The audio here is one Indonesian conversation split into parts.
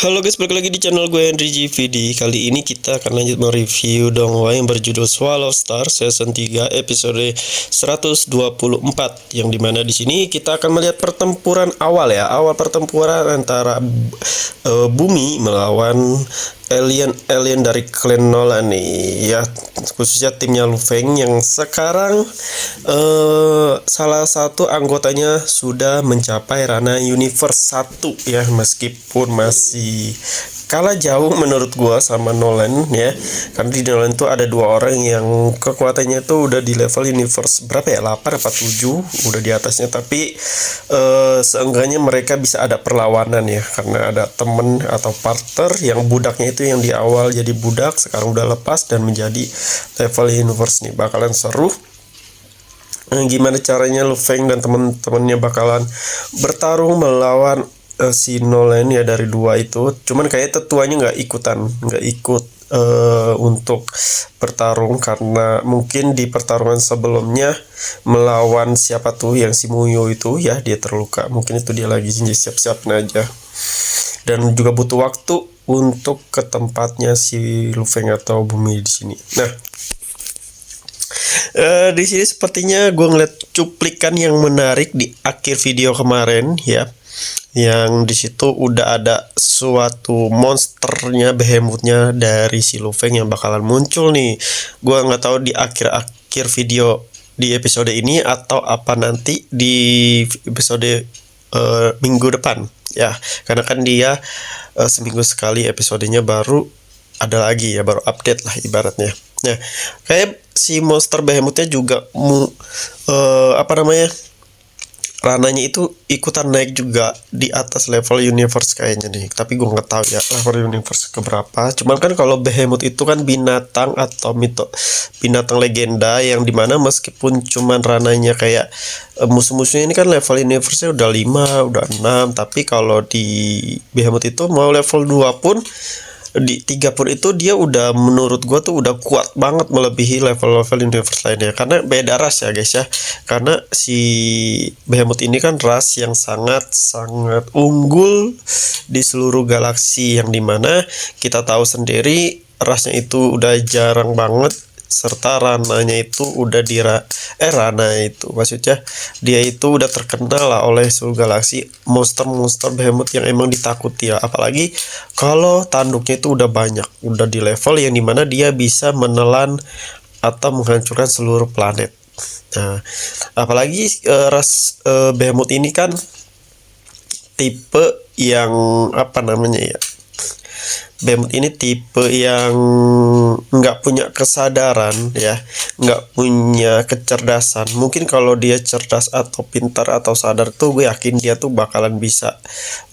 Halo guys, balik lagi di channel gue Henry GVD. Kali ini kita akan lanjut mereview dongwai yang berjudul Swallow Star Season 3 episode 124, yang dimana di sini kita akan melihat pertempuran awal ya. Awal pertempuran antara bumi melawan alien dari klan Nolan nih ya, khususnya timnya Lu Feng yang sekarang salah satu anggotanya sudah mencapai ranah Universe 1 ya, meskipun masih kalah jauh menurut gua sama Nolan ya, karena di Nolan tuh ada dua orang yang kekuatannya tuh udah di level Universe berapa ya, 8 apa 7, udah di atasnya, tapi seenggaknya mereka bisa ada perlawanan ya, karena ada temen atau partner yang budaknya itu yang di awal jadi budak sekarang udah lepas dan menjadi level Universe nih. Bakalan seru. Gimana caranya Lu Feng dan temen-temennya bakalan bertarung melawan si Nolan ya, dari dua itu. Cuman kayak tetuanya nggak ikut untuk bertarung, karena mungkin di pertarungan sebelumnya melawan siapa tuh yang si Muyo itu ya, dia terluka, mungkin itu dia lagi siap-siapin aja, dan juga butuh waktu untuk ke tempatnya si Lu Feng atau bumi di sini. Nah, di sini sepertinya gue ngeliat cuplikan yang menarik di akhir video kemarin ya, yang di situ udah ada suatu monsternya, behemothnya dari si Lu Feng yang bakalan muncul nih. Gua nggak tahu di akhir video di episode ini atau apa nanti di episode minggu depan ya, karena kan dia seminggu sekali episodenya baru ada lagi ya, baru update lah ibaratnya. Nah, kayak si monster behemothnya juga rananya itu ikutan naik juga di atas level universe kayaknya nih, tapi gue nggak tahu ya level universe keberapa. Cuman kan kalau behemoth itu kan binatang atau binatang legenda, yang dimana meskipun cuman rananya kayak musuh-musuhnya ini kan level universe-nya udah 5, udah 6, tapi kalau di behemoth itu mau level 2 pun, di 3 pun itu dia udah, menurut gua tuh udah kuat banget melebihi level-level universe lainnya, karena beda ras ya guys ya. Karena si Behemoth ini kan ras yang sangat unggul di seluruh galaksi, yang dimana kita tahu sendiri rasnya itu udah jarang banget, serta rananya itu udah rana itu maksudnya dia itu udah terkenal lah oleh seluruh galaksi, monster behemoth yang emang ditakuti ya, apalagi kalau tanduknya itu udah banyak, udah di level yang dimana dia bisa menelan atau menghancurkan seluruh planet. Nah, apalagi ras behemoth ini kan tipe yang apa namanya ya, Behemoth ini tipe yang nggak punya kesadaran ya, nggak punya kecerdasan. Mungkin kalau dia cerdas atau pintar atau sadar tuh, gue yakin dia tuh bakalan bisa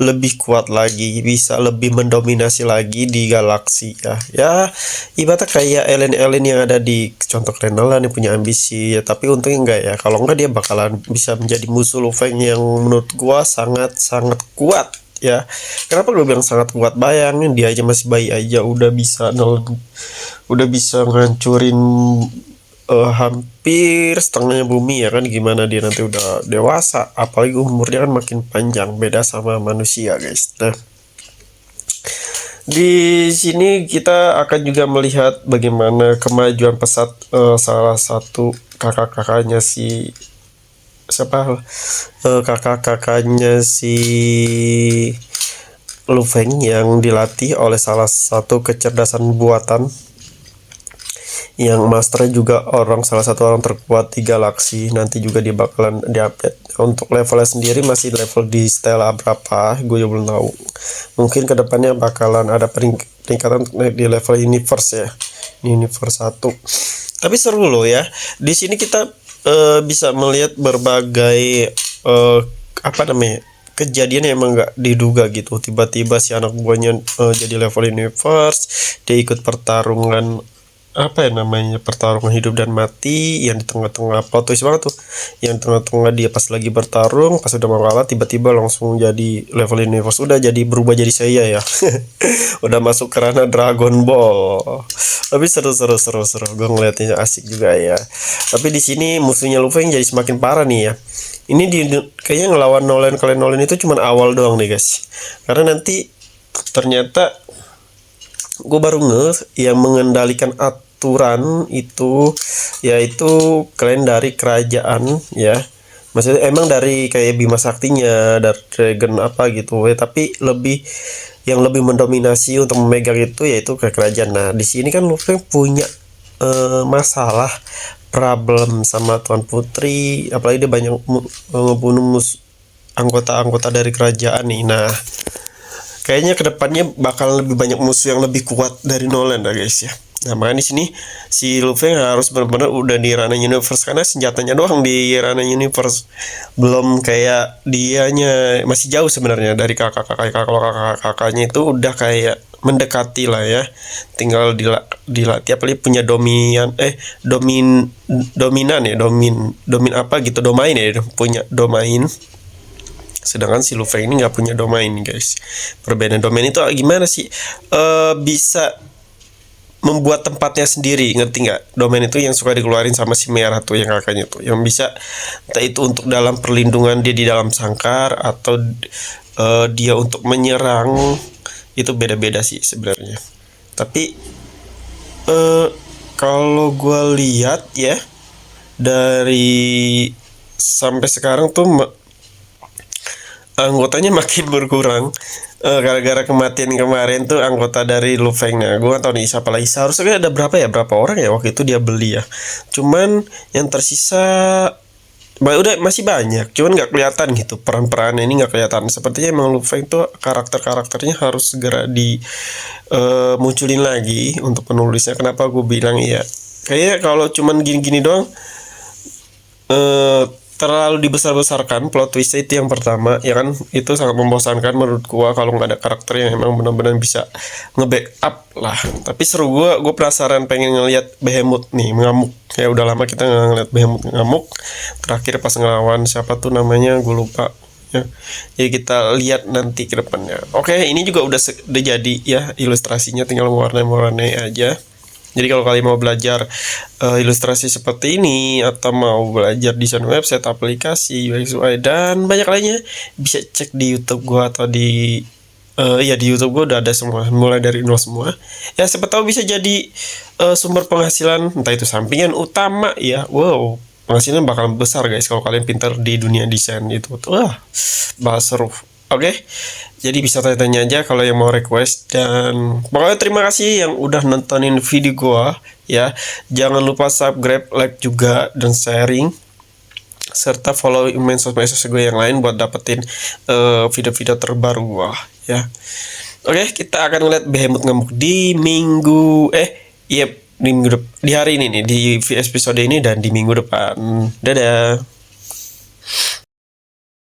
lebih kuat lagi, bisa lebih mendominasi lagi di galaksi ya. Ya, ibaratnya kayak alien-alien yang ada di contoh Renalan yang punya ambisi ya, tapi untungnya enggak ya. Kalau enggak dia bakalan bisa menjadi musuh Lu Feng yang menurut gua sangat kuat ya. Kenapa gue bilang sangat kuat? Bayangin dia aja masih bayi aja udah bisa ngancurin hampir setengahnya bumi ya kan, gimana dia nanti udah dewasa, apalagi umurnya kan makin panjang, beda sama manusia guys. Nah, di sini kita akan juga melihat bagaimana kemajuan pesat salah satu kakak-kakaknya si kakak-kakaknya si Lu Feng, yang dilatih oleh salah satu kecerdasan buatan, yang masternya juga salah satu orang terkuat di galaksi. Nanti juga dia bakalan diupdate. Untuk levelnya sendiri masih level di Stella berapa, gue juga belum tahu. Mungkin kedepannya bakalan ada peningkatan di level universe ya, universe 1. Tapi seru loh ya. Di sini kita bisa melihat berbagai kejadian yang emang nggak diduga gitu. Tiba-tiba si anak buahnya jadi level universe, dia ikut pertarungan pertarungan hidup dan mati, yang di tengah-tengah plot twist banget tuh, yang tengah-tengah dia pas lagi bertarung, pas udah mau kalah tiba-tiba langsung jadi level universe, udah jadi berubah jadi saya ya. Udah masuk ke ranah Dragon Ball. Tapi seru, gue ngeliatnya asik juga ya. Tapi di sini musuhnya Lu Feng jadi semakin parah nih ya. Ini kayaknya ngelawan kalian Nolan itu cuma awal doang nih guys, karena nanti ternyata gue baru yang mengendalikan aturan itu yaitu kalian dari kerajaan ya, maksudnya emang dari kayak Bima Saktinya, dari Dragon apa gitu ya, tapi yang lebih mendominasi untuk memegang itu yaitu ke kerajaan. Nah di sini kan Luffy punya masalah problem sama Tuan Putri, apalagi dia banyak ngebunuh anggota-anggota dari kerajaan nih. Nah kayaknya kedepannya bakal lebih banyak musuh yang lebih kuat dari Nolan lah guys ya. Nah makanya di sini si Luffy harus benar-benar udah di ranah universe, karena senjatanya doang di ranah universe, belum kayak dianya masih jauh sebenarnya dari kakaknya itu udah kayak mendekati lah ya, tinggal dilatih, apalagi punya dominan ya, domin apa gitu, domain ya, punya domain. Sedangkan si Luffy ini nggak punya domain guys. Perbedaan domain itu gimana sih? Bisa membuat tempatnya sendiri, ngerti nggak? Domain itu yang suka dikeluarin sama si merah tuh, yang kakaknya tuh, yang bisa entah itu untuk dalam perlindungan dia di dalam sangkar, atau dia untuk menyerang, itu beda-beda sih sebenarnya. Tapi kalau gue lihat ya, dari sampai sekarang tuh anggotanya makin berkurang gara-gara kematian kemarin tuh anggota dari Luffy. Nah gue gak tau nih siapa lagi, seharusnya ada berapa orang ya waktu itu dia beli ya, cuman yang tersisa udah masih banyak, cuman nggak kelihatan gitu, peran-perannya ini nggak kelihatan. Sepertinya emang Luffy itu karakternya harus segera di munculin lagi untuk penulisnya. Kenapa gue bilang iya, kayaknya kalau cuman gini-gini doang terlalu dibesar-besarkan plot twist itu yang pertama ya kan, itu sangat membosankan menurut gua kalau nggak ada karakter yang emang benar-benar bisa nge-backup lah. Tapi seru, gua penasaran pengen ngelihat Behemoth nih mengamuk, ya udah lama kita nggak ngeliat Behemoth ngamuk, terakhir pas ngelawan siapa tuh namanya gue lupa ya. Ya kita lihat nanti ke depannya. Oke, ini juga udah jadi ya ilustrasinya, tinggal mewarnai aja. Jadi kalau kalian mau belajar ilustrasi seperti ini, atau mau belajar desain website, aplikasi, UX UI, dan banyak lainnya, bisa cek di YouTube gua atau di di YouTube gua udah ada semua, mulai dari nol semua. Ya siapa tahu bisa jadi sumber penghasilan, entah itu sampingan, utama ya. Wow, penghasilan bakal besar guys kalau kalian pintar di dunia desain itu. Wah, bahas seru. Oke, jadi bisa tanya-tanya aja kalau yang mau request. Dan pokoknya terima kasih yang udah nontonin video gua ya. Jangan lupa subscribe, like juga, dan sharing, serta follow medsos gue yang lain buat dapetin video-video terbaru gua ya. Oke, kita akan ngeliat Behemoth ngamuk di di hari ini nih, di episode ini, dan di minggu depan. Dadah.